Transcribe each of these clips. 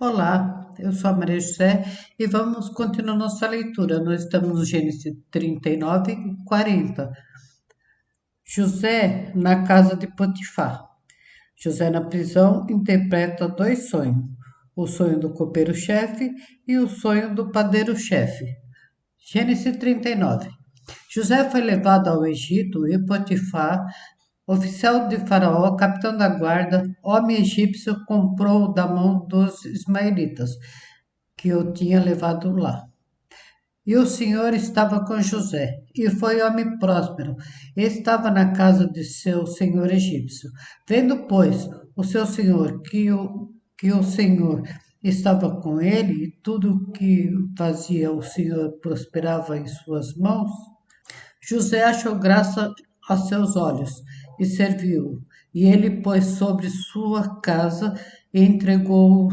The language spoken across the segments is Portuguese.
Olá, eu sou a Maria José e vamos continuar nossa leitura. Nós estamos no Gênesis 39 e 40. José na casa de Potifar. José na prisão interpreta dois sonhos: o sonho do copeiro-chefe e o sonho do padeiro-chefe. Gênesis 39. José foi levado ao Egito e Potifar, oficial de Faraó, capitão da guarda, homem egípcio, comprou da mão dos ismaelitas que o tinha levado lá. E o Senhor estava com José, e foi homem próspero, e estava na casa de seu senhor egípcio. Vendo, pois, o seu senhor que o Senhor estava com ele, e tudo o que fazia o Senhor prosperava em suas mãos, José achou graça a seus olhos e serviu-o. E ele pôs sobre sua casa e entregou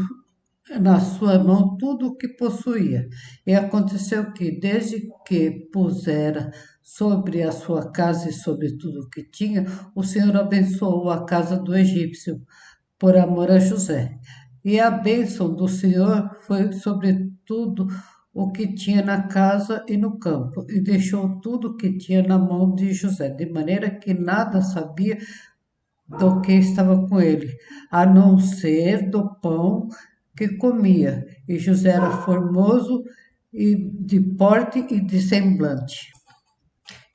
na sua mão tudo o que possuía. E aconteceu que, desde que pusera sobre a sua casa e sobre tudo o que tinha, o Senhor abençoou a casa do egípcio, por amor a José. E a bênção do Senhor foi sobre tudo o que tinha na casa e no campo, e deixou tudo o que tinha na mão de José, de maneira que nada sabia do que estava com ele, a não ser do pão que comia. E José era formoso e de porte e de semblante.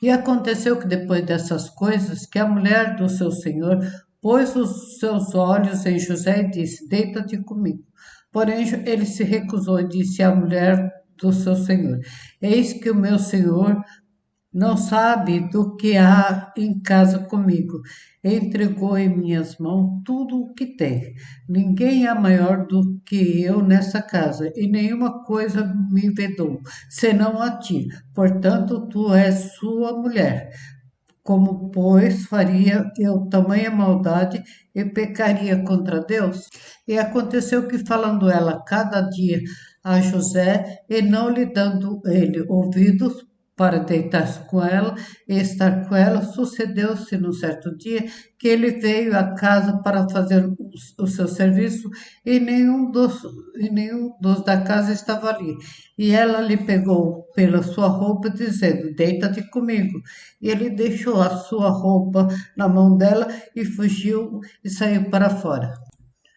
E aconteceu que depois dessas coisas, que a mulher do seu senhor pôs os seus olhos em José e disse: Deita-te comigo. Porém, ele se recusou e disse à mulher do seu senhor: Eis que o meu senhor não sabe do que há em casa comigo. Entregou em minhas mãos tudo o que tem. Ninguém é maior do que eu nessa casa, e nenhuma coisa me vedou, senão a ti. Portanto, tu és sua mulher. Como, pois, faria eu tamanha maldade e pecaria contra Deus? E aconteceu que, falando ela cada dia a José, e não lhe dando ele ouvidos para deitar-se com ela e estar com ela, sucedeu-se num certo dia que ele veio à casa para fazer o seu serviço e nenhum dos da casa estava ali. E ela lhe pegou pela sua roupa, dizendo: Deita-te comigo. E ele deixou a sua roupa na mão dela e fugiu e saiu para fora.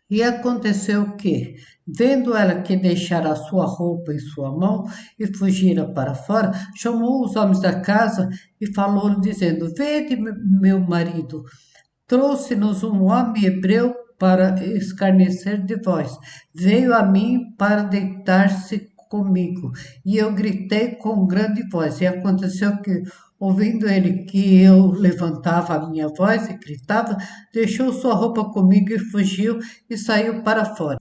E aconteceu que, vendo ela que deixara a sua roupa em sua mão e fugira para fora, chamou os homens da casa e falou-lhe, dizendo: Vede, meu marido, trouxe-nos um homem hebreu para escarnecer de vós. Veio a mim para deitar-se comigo. E eu gritei com grande voz. E aconteceu que, ouvindo ele que eu levantava a minha voz e gritava, deixou sua roupa comigo e fugiu e saiu para fora.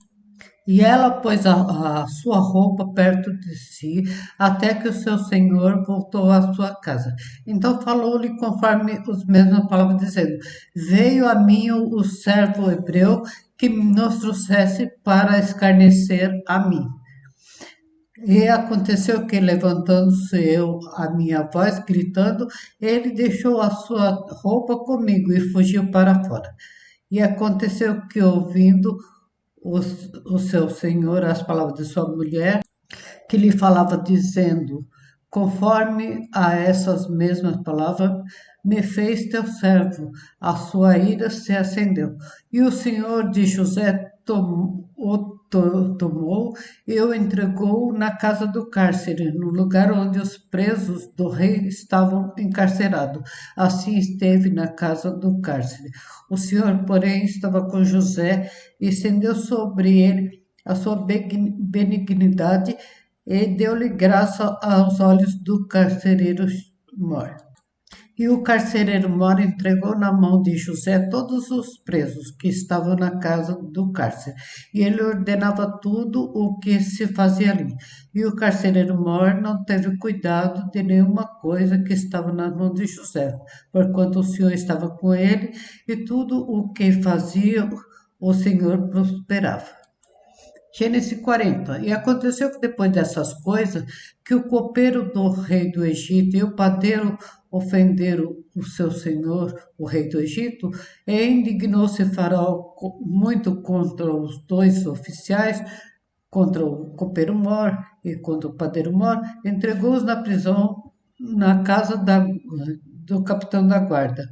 E ela pôs a sua roupa perto de si, até que o seu senhor voltou à sua casa. Então falou-lhe conforme os mesmas palavras, dizendo: Veio a mim o servo hebreu que nos trouxesse para escarnecer a mim. E aconteceu que, levantando-se eu a minha voz, gritando, ele deixou a sua roupa comigo e fugiu para fora. E aconteceu que, ouvindo o, o seu senhor as palavras de sua mulher, que lhe falava, dizendo: Conforme a essas mesmas palavras, me fez teu servo, a sua ira se acendeu. E o Senhor de José tomou e o entregou na casa do cárcere, no lugar onde os presos do rei estavam encarcerados. Assim esteve na casa do cárcere. O Senhor, porém, estava com José e estendeu sobre ele a sua benignidade e deu-lhe graça aos olhos do carcereiro mor. E o carcereiro mor entregou na mão de José todos os presos que estavam na casa do cárcere, e ele ordenava tudo o que se fazia ali. E o carcereiro mor não teve cuidado de nenhuma coisa que estava nas mãos de José, porquanto o Senhor estava com ele, e tudo o que fazia o Senhor prosperava. Gênesis 40. E aconteceu que depois dessas coisas, que o copeiro do rei do Egito e o padeiro ofenderam o seu senhor, o rei do Egito, e indignou-se Faraó muito contra os dois oficiais, contra o copeiro-mor e contra o padeiro-mor, entregou-os na prisão na casa do capitão da guarda,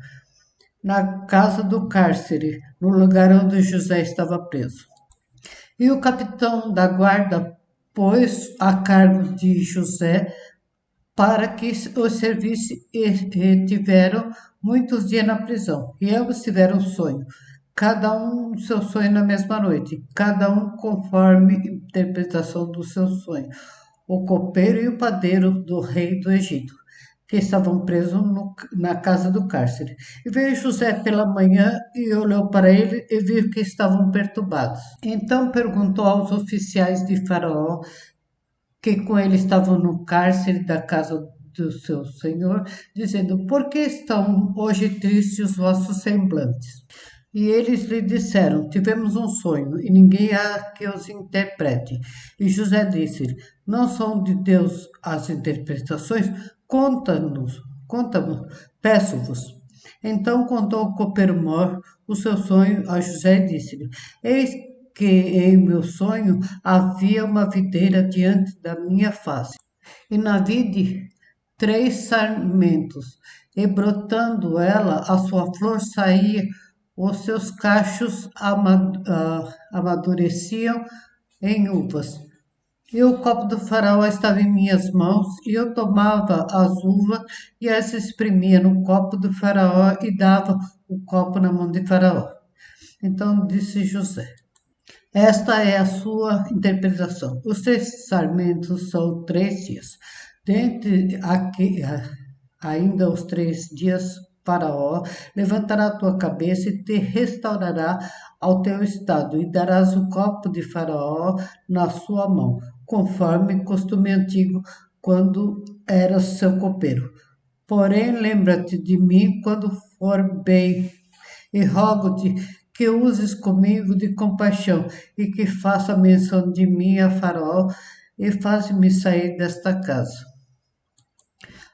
na casa do cárcere, no lugar onde José estava preso. E o capitão da guarda pôs a cargo de José para que o servisse e tiveram muitos dias na prisão. E ambos tiveram sonho, cada um seu sonho na mesma noite, cada um conforme a interpretação do seu sonho. O copeiro e o padeiro do rei do Egito, que estavam presos na casa do cárcere. E veio José pela manhã e olhou para ele e viu que estavam perturbados. Então perguntou aos oficiais de Faraó, que com ele estavam no cárcere da casa do seu senhor, dizendo: Por que estão hoje tristes os vossos semblantes? E eles lhe disseram: Tivemos um sonho, e ninguém há que os interprete. E José disse: Não são de Deus as interpretações? Conta-nos, peço-vos. Então contou o copeiro-mor o seu sonho a José e disse-lhe: Eis que em meu sonho havia uma videira diante da minha face, e na vide 3 sarmentos, e brotando ela, a sua flor saía, os seus cachos amadureciam em uvas. E o copo do faraó estava em minhas mãos, e eu tomava as uvas e as exprimia no copo do faraó e dava o copo na mão de faraó. Então disse José: Esta é a sua interpretação. Os 3 sarmentos são 3 dias. Dentre ainda os 3 dias, Faraó levantará a tua cabeça e te restaurará ao teu estado, e darás o copo de Faraó na sua mão, conforme costume antigo, quando eras seu copeiro. Porém, lembra-te de mim quando for bem, e rogo-te que uses comigo de compaixão e que faça menção de mim a Faraó e faz-me sair desta casa.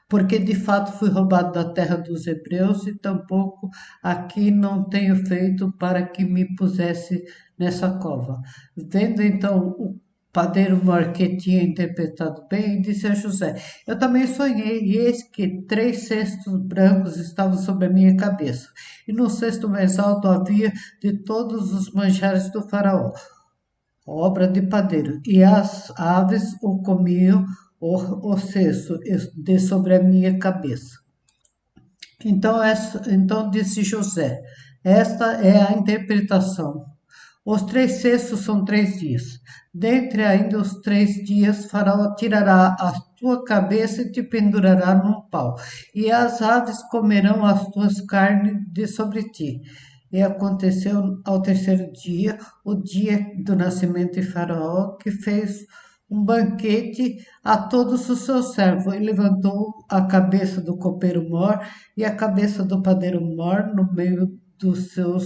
Porque de fato fui roubado da terra dos hebreus e tampouco aqui não tenho feito para que me pusesse nessa cova. Vendo então o padeiro mor que tinha interpretado bem, disse a José: Eu também sonhei, e eis que 3 cestos brancos estavam sobre a minha cabeça, e no cesto mais alto havia de todos os manjares do faraó, obra de padeiro, e as aves o comiam o cesto de sobre a minha cabeça. Então disse José: Esta é a interpretação. Os 3 cestos são 3 dias. Dentre ainda os 3 dias, Faraó tirará a tua cabeça e te pendurará num pau, e as aves comerão as tuas carnes de sobre ti. E aconteceu ao terceiro dia, o dia do nascimento de Faraó, que fez um banquete a todos os seus servos, e levantou a cabeça do copeiro-mor e a cabeça do padeiro-mor no meio do seu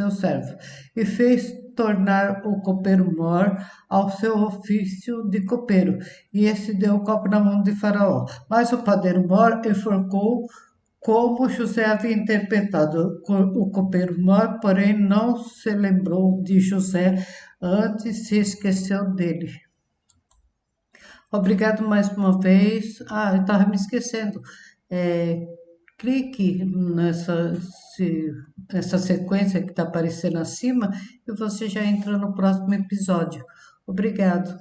servo, e fez tornar o copeiro-mor ao seu ofício de copeiro, e esse deu o copo na mão de Faraó. Mas o padeiro-mor enforcou como José havia interpretado. O copeiro-mor, porém, não se lembrou de José, antes se esqueceu dele. Obrigado mais uma vez. Eu estava me esquecendo. É, clique nessa sequência que está aparecendo acima e você já entra no próximo episódio. Obrigado.